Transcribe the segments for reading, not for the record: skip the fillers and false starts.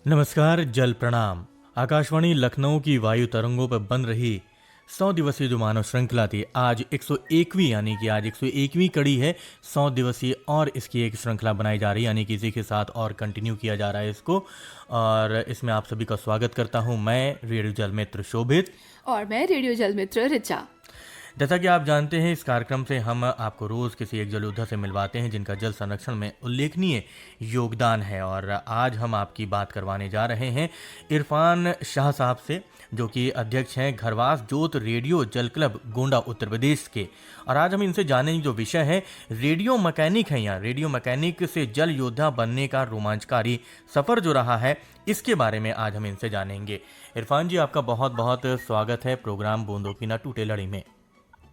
नमस्कार, जल प्रणाम। आकाशवाणी लखनऊ की वायु तरंगों पर बन रही 100 दिवसीय जो मानव श्रृंखला थी, आज 101वीं यानी कि आज 101वीं कड़ी है 100 दिवसीय, और इसकी एक श्रृंखला बनाई जा रही है, यानी कि इसी के साथ और कंटिन्यू किया जा रहा है इसको। और इसमें आप सभी का स्वागत करता हूं मैं, रेडियो जल मित्र शोभित। और मैं रेडियो जल मित्र ऋचा। जैसा कि आप जानते हैं, इस कार्यक्रम से हम आपको रोज़ किसी एक जल योद्धा से मिलवाते हैं जिनका जल संरक्षण में उल्लेखनीय योगदान है। और आज हम आपकी बात करवाने जा रहे हैं इरफान शाह साहब से, जो कि अध्यक्ष हैं घरवास जोत रेडियो जल क्लब गोंडा उत्तर प्रदेश के। और आज हम इनसे जानेंगे, जो विषय है रेडियो मैकेनिक है, यहाँ रेडियो मैकेनिक से जल योद्धा बनने का रोमांचकारी सफ़र जो रहा है, इसके बारे में आज हम इनसे जानेंगे। इरफान जी, आपका बहुत बहुत स्वागत है प्रोग्राम बूंदों की ना टूटे लड़ी में।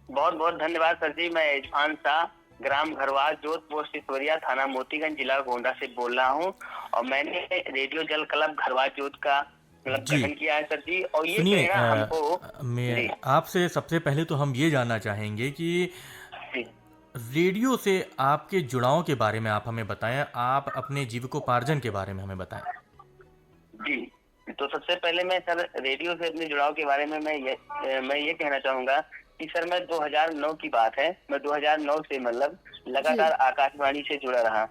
बहुत बहुत धन्यवाद सर जी। मैं इरफान शाह, ग्राम घरवास जोत, पोस्ट ईश्वरिया, थाना मोतीगंज, जिला गोंडा से बोल रहा हूँ। और मैंने रेडियो जल क्लब घरवास जोत का गठन किया है सर जी। और ये सुनिए, हमको मैं आपसे सबसे पहले तो हम ये जानना चाहेंगे कि रेडियो से आपके जुड़ाव के बारे में आप हमें बताएं, आप अपने जीविकोपार्जन के बारे में हमें बताएं। जी, तो सबसे पहले मैं सर रेडियो से अपने जुड़ाव के बारे में मैं ये कहना चाहूंगा कि सर मैं 2009 की बात है, मैं 2009 से मतलब लगातार आकाशवाणी से जुड़ा रहा।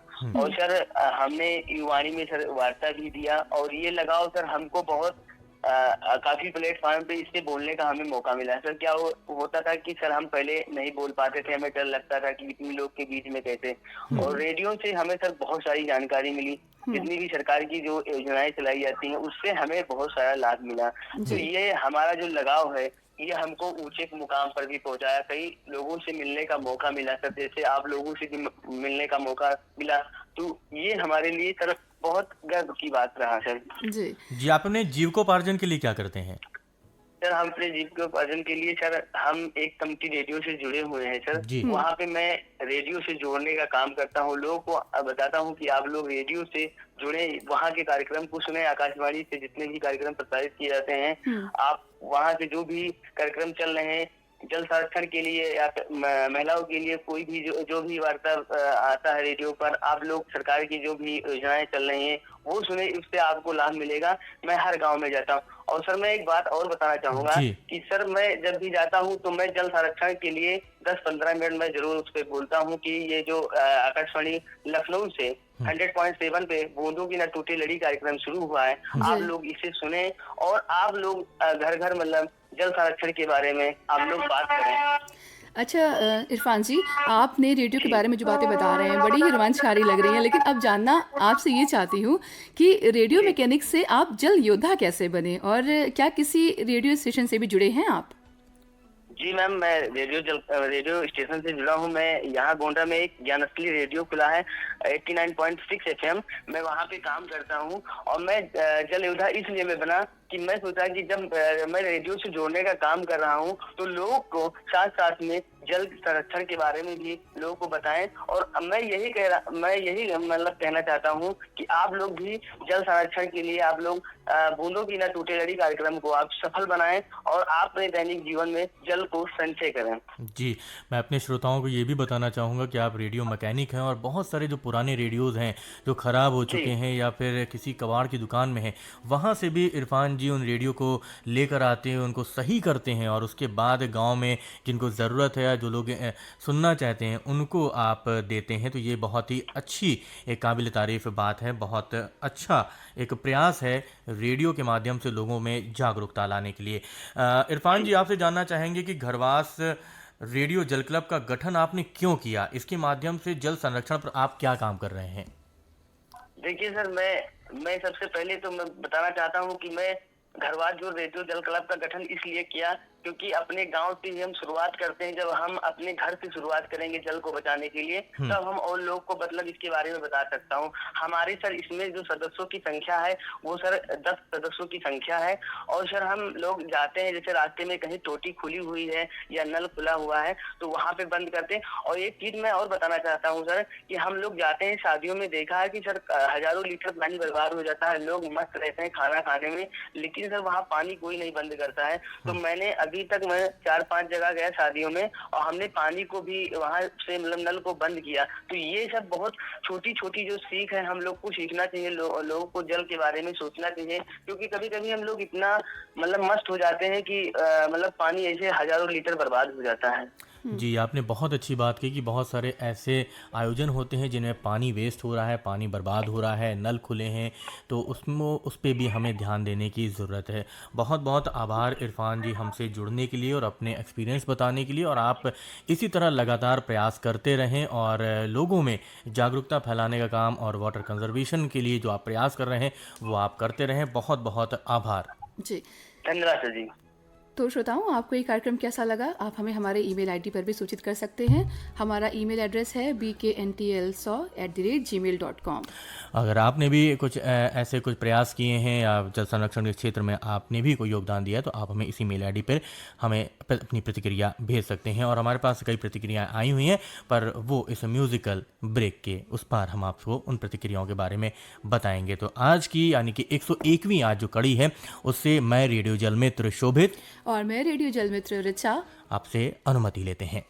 और सर हमने युवाणी में सर वार्ता भी दिया, और ये लगाओ सर हमको बहुत काफी प्लेटफॉर्म पे इससे बोलने का हमें मौका मिला। सर क्या होता था कि सर हम पहले नहीं बोल पाते थे, हमें डर लगता था कि इतने लोग के बीच में कैसे। और रेडियो से हमें सर बहुत सारी जानकारी मिली, जितनी भी सरकार की जो योजनाएं चलाई जाती हैं उससे हमें बहुत सारा लाभ मिला। तो ये हमारा जो लगाव है ये हमको ऊंचे मुकाम पर भी पहुंचाया। कई लोगों से मिलने का मौका मिला सर, जैसे आप लोगों से भी मिलने का मौका मिला, तो ये हमारे लिए सर बहुत गर्व की बात रहा सर। जी, आप अपने जीविकोपार्जन के लिए क्या करते हैं? सर हम अपने जीविकोपार्जन के लिए सर हम एक कम्युनिटी रेडियो से जुड़े हुए हैं सर। जी। वहाँ पे मैं रेडियो से जोड़ने का काम करता हूँ, लोगों को बताता हूँ कि आप लोग रेडियो से जुड़े, वहाँ के कार्यक्रम को सुने। आकाशवाणी से जितने भी कार्यक्रम प्रसारित किए जाते हैं, आप वहाँ से जो भी कार्यक्रम चल रहे हैं जल संरक्षण के लिए या महिलाओं के लिए, कोई भी जो भी वार्ता आता है रेडियो पर, आप लोग सरकार की जो भी योजनाएं चल रही हैं वो सुने, इससे आपको लाभ मिलेगा। मैं हर गांव में जाता हूँ। और सर मैं एक बात और बताना चाहूंगा कि सर मैं जब भी जाता हूँ तो मैं जल संरक्षण के लिए 10-15 मिनट में जरूर उस पर बोलता हूँ कि ये जो आकाशवाणी लखनऊ से 100.7 पे बूंदों की न टूटी लड़ी कार्यक्रम शुरू हुआ है, आप लोग इसे सुने और आप लोग घर घर मतलब जल संरक्षण के बारे में आप लोग बात करें। अच्छा इरफान जी, आपने रेडियो के बारे में जो बातें बता रहे हैं बड़ी ही रोमांचकारी लग रही हैं, लेकिन अब जानना आपसे ये चाहती हूँ कि रेडियो मैकेनिक से आप जल योद्धा कैसे बने, और क्या किसी रेडियो स्टेशन से भी जुड़े हैं आप? जी मैम, मैं रेडियो स्टेशन से जुड़ा हूँ। मैं यहाँ गोंडा में एक ज्ञानस्थली रेडियो खुला है 89.6 FM, मैं वहाँ पे काम करता हूँ। और मैं जल योद्धा इसलिए मैं बना कि मैं सोचा कि जब मैं रेडियो से जोड़ने का काम कर रहा हूँ तो लोगों को साथ साथ में जल संरक्षण के बारे में भी लोगों को बताएं। और मैं यही मतलब कहना चाहता हूँ कि आप लोग भी जल संरक्षण के लिए आप लोग बूंदों की न टूटे लड़ी कार्यक्रम को आप सफल बनाएं और आप अपने दैनिक जीवन में जल को संचय करें। जी, मैं अपने श्रोताओं को ये भी बताना चाहूँगा कि आप रेडियो मैकेनिक हैं, और बहुत सारे जो पुराने रेडियोज़ हैं जो ख़राब हो चुके हैं या फिर किसी कबाड़ की दुकान में हैं, वहाँ से भी इरफान जी उन रेडियो को लेकर आते हैं, उनको सही करते हैं, और उसके बाद गांव में जिनको ज़रूरत है या जो लोग सुनना चाहते हैं उनको आप देते हैं। तो ये बहुत ही अच्छी एक काबिल तारीफ़ बात है, बहुत अच्छा एक प्रयास है रेडियो के माध्यम से लोगों में जागरूकता लाने के लिए। इरफान जी, आपसे जानना चाहेंगे कि घरवास रेडियो जल क्लब का गठन आपने क्यों किया, इसके माध्यम से जल संरक्षण पर आप क्या काम कर रहे हैं? देखिए सर, मैं सबसे पहले तो मैं बताना चाहता हूँ कि मैं घरवास जो रेडियो जल क्लब का गठन इसलिए किया क्योंकि अपने गांव से ही हम शुरुआत करते हैं। जब हम अपने घर से शुरुआत करेंगे जल को बचाने के लिए, तब हम और लोग को मतलब इसके बारे में बता सकता हूँ। हमारे सर इसमें जो सदस्यों की संख्या है वो सर 10 सदस्यों की संख्या है। और सर हम लोग जाते हैं, जैसे रास्ते में कहीं टोटी खुली हुई है या नल खुला हुआ है तो वहाँ पे बंद करते हैं। और एक चीज मैं और बताना चाहता हूँ सर कि हम लोग जाते हैं, शादियों में देखा है कि सर हजारों लीटर पानी बर्बाद हो जाता है, लोग मस्त रहते हैं खाना खाने में, लेकिन सर वहाँ पानी कोई नहीं बंद करता है। तो मैंने अभी तक मैं 4-5 जगह गया शादियों में, और हमने पानी को भी वहां से मतलब नल को बंद किया। तो ये सब बहुत छोटी छोटी जो सीख है हम लोग को सीखना चाहिए, लोगों को जल के बारे में सोचना चाहिए, क्योंकि कभी कभी हम लोग इतना मतलब मस्त हो जाते हैं कि मतलब पानी ऐसे हजारों लीटर बर्बाद हो जाता है। जी, आपने बहुत अच्छी बात की कि बहुत सारे ऐसे आयोजन होते हैं जिनमें पानी वेस्ट हो रहा है, पानी बर्बाद हो रहा है, नल खुले हैं, तो उसमें उस पे भी हमें ध्यान देने की ज़रूरत है। बहुत बहुत आभार इरफ़ान जी हमसे जुड़ने के लिए और अपने एक्सपीरियंस बताने के लिए, और आप इसी तरह लगातार प्रयास करते रहें और लोगों में जागरूकता फैलाने का काम और वाटर कंज़र्वेशन के लिए जो आप प्रयास कर रहे हैं वो आप करते रहें। बहुत बहुत आभार। जी। धन्यवाद सर जी। तो श्रोताओं, आपको ये कार्यक्रम कैसा लगा? आप हमें हमारे ईमेल आईडी पर भी सूचित कर सकते हैं। हमारा ईमेल एड्रेस है bkntl100@gmail.com। अगर आपने भी कुछ ऐसे कुछ प्रयास किए हैं या जल संरक्षण के क्षेत्र में आपने भी कोई योगदान दिया है, तो आप हमें इसी मेल आईडी पर हमें अपनी प्रतिक्रिया भेज सकते हैं। और हमारे पास कई प्रतिक्रियाएं आई हुई हैं, पर वो इस म्यूज़िकल ब्रेक के उस पार हम आपको उन प्रतिक्रियाओं के बारे में बताएंगे। तो आज की यानी कि 101वीं आज जो कड़ी है, उससे मैं रेडियो जल मित्र शोभित और मैं रेडियो जल मित्र ऋचा आपसे अनुमति लेते हैं।